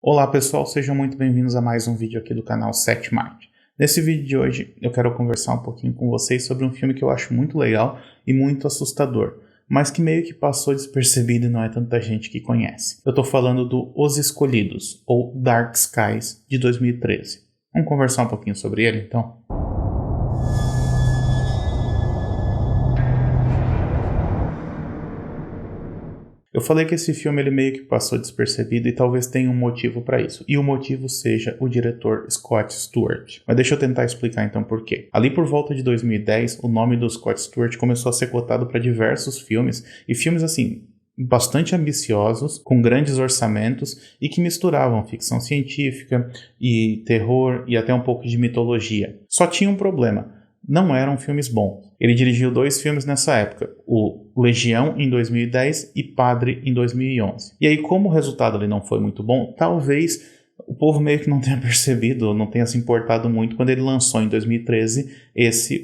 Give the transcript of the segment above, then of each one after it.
Olá pessoal, sejam muito bem-vindos a mais um vídeo aqui do canal 7 Marte. Nesse vídeo de hoje eu quero conversar um pouquinho com vocês sobre um filme que eu acho muito legal e muito assustador, mas que meio que passou despercebido e não é tanta gente que conhece. Eu tô falando do Os Escolhidos, ou Dark Skies, de 2013. Vamos conversar um pouquinho sobre ele então? Eu falei que esse filme ele meio que passou despercebido e talvez tenha um motivo para isso. E o motivo seja o diretor Scott Stewart. Mas deixa eu tentar explicar então por quê. Ali por volta de 2010, o nome do Scott Stewart começou a ser cotado para diversos filmes, e filmes assim bastante ambiciosos, com grandes orçamentos e que misturavam ficção científica e terror e até um pouco de mitologia. Só tinha um problema. Não eram filmes bons. Ele dirigiu 2 filmes nessa época, o Legião em 2010 e Padre em 2011. E aí, como o resultado ali não foi muito bom, talvez o povo meio que não tenha percebido, não tenha se importado muito quando ele lançou em 2013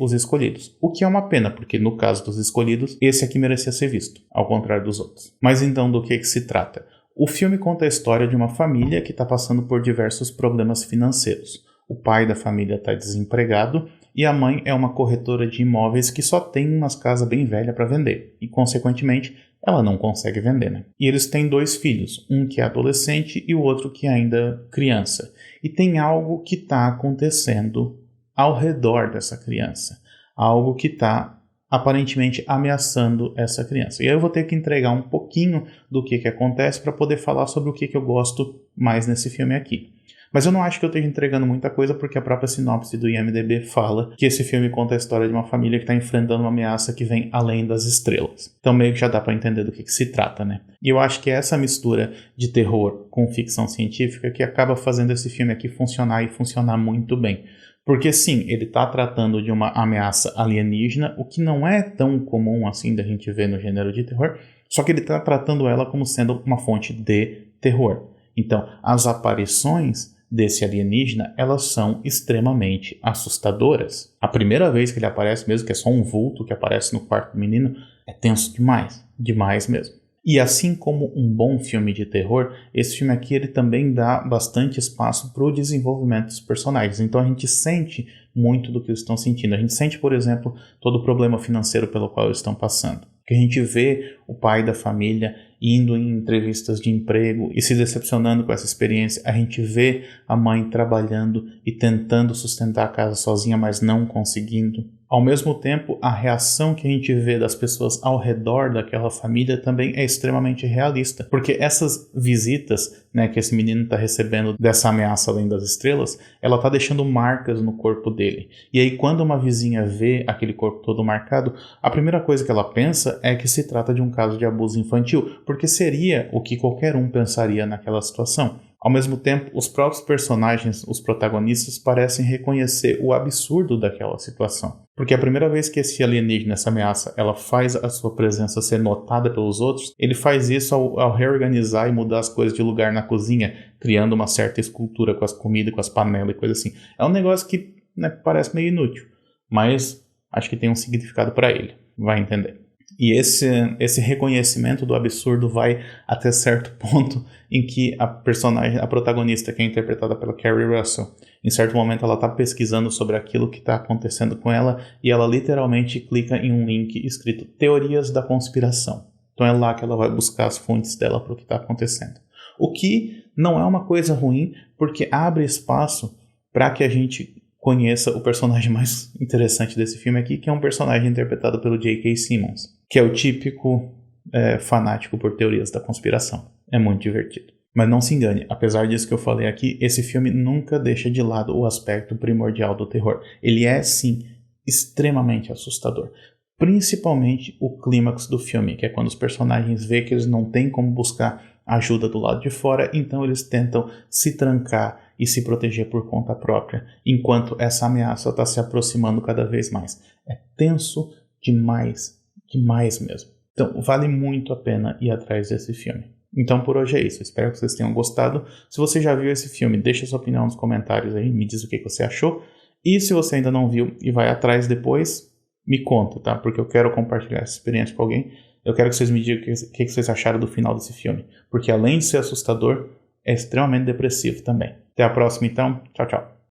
Os Escolhidos. O que é uma pena, porque no caso dos Escolhidos, esse aqui merecia ser visto, ao contrário dos outros. Mas então do que se trata? O filme conta a história de uma família que está passando por diversos problemas financeiros. O pai da família está desempregado e a mãe é uma corretora de imóveis que só tem umas casas bem velhas para vender e, consequentemente, ela não consegue vender, né? E eles têm 2 filhos, um que é adolescente e o outro que é ainda criança. E tem algo que está acontecendo ao redor dessa criança, algo que está aparentemente ameaçando essa criança. E aí eu vou ter que entregar um pouquinho do que acontece para poder falar sobre o que eu gosto mais nesse filme aqui. Mas eu não acho que eu esteja entregando muita coisa, porque a própria sinopse do IMDb fala que esse filme conta a história de uma família que está enfrentando uma ameaça que vem além das estrelas. Então meio que já dá para entender do que se trata, né? E eu acho que é essa mistura de terror com ficção científica que acaba fazendo esse filme aqui funcionar e funcionar muito bem. Porque sim, ele está tratando de uma ameaça alienígena, o que não é tão comum assim da gente ver no gênero de terror, só que ele está tratando ela como sendo uma fonte de terror. Então, as aparições desse alienígena, elas são extremamente assustadoras. A primeira vez que ele aparece, mesmo que é só um vulto que aparece no quarto do menino, é tenso demais, demais mesmo. E assim como um bom filme de terror, esse filme aqui ele também dá bastante espaço para o desenvolvimento dos personagens. Então a gente sente muito do que eles estão sentindo. A gente sente, por exemplo, todo o problema financeiro pelo qual eles estão passando. Que a gente vê o pai da família indo em entrevistas de emprego e se decepcionando com essa experiência. A gente vê a mãe trabalhando e tentando sustentar a casa sozinha, mas não conseguindo. Ao mesmo tempo, a reação que a gente vê das pessoas ao redor daquela família também é extremamente realista, porque essas visitas, né, que esse menino está recebendo dessa ameaça além das estrelas, ela está deixando marcas no corpo dele. E aí, quando uma vizinha vê aquele corpo todo marcado, a primeira coisa que ela pensa é que se trata de um caso de abuso infantil, porque seria o que qualquer um pensaria naquela situação. Ao mesmo tempo, os próprios personagens, os protagonistas, parecem reconhecer o absurdo daquela situação. Porque a primeira vez que esse alienígena, essa ameaça, ela faz a sua presença ser notada pelos outros, ele faz isso ao reorganizar e mudar as coisas de lugar na cozinha, criando uma certa escultura com as comidas, com as panelas e coisa assim. É um negócio que, né, parece meio inútil, mas acho que tem um significado para ele. Vai entender. E esse reconhecimento do absurdo vai até certo ponto em que a protagonista, que é interpretada pela Kerry Russell, em certo momento ela está pesquisando sobre aquilo que está acontecendo com ela e ela literalmente clica em um link escrito Teorias da Conspiração. Então é lá que ela vai buscar as fontes dela para o que está acontecendo. O que não é uma coisa ruim, porque abre espaço para que a gente conheça o personagem mais interessante desse filme aqui, que é um personagem interpretado pelo J.K. Simmons, que é o típico fanático por teorias da conspiração. É muito divertido. Mas não se engane, apesar disso que eu falei aqui, esse filme nunca deixa de lado o aspecto primordial do terror. Ele é, sim, extremamente assustador. Principalmente o clímax do filme, que é quando os personagens veem que eles não têm como buscar ajuda do lado de fora, então eles tentam se trancar e se proteger por conta própria, enquanto essa ameaça está se aproximando cada vez mais. É tenso demais, demais mesmo. Então vale muito a pena ir atrás desse filme. Então por hoje é isso, espero que vocês tenham gostado. Se você já viu esse filme, deixa sua opinião nos comentários aí, me diz o que você achou. E se você ainda não viu e vai atrás depois, me conta, tá? Porque eu quero compartilhar essa experiência com alguém. Eu quero que vocês me digam o que vocês acharam do final desse filme. Porque além de ser assustador, é extremamente depressivo também. Até a próxima então. Tchau, tchau.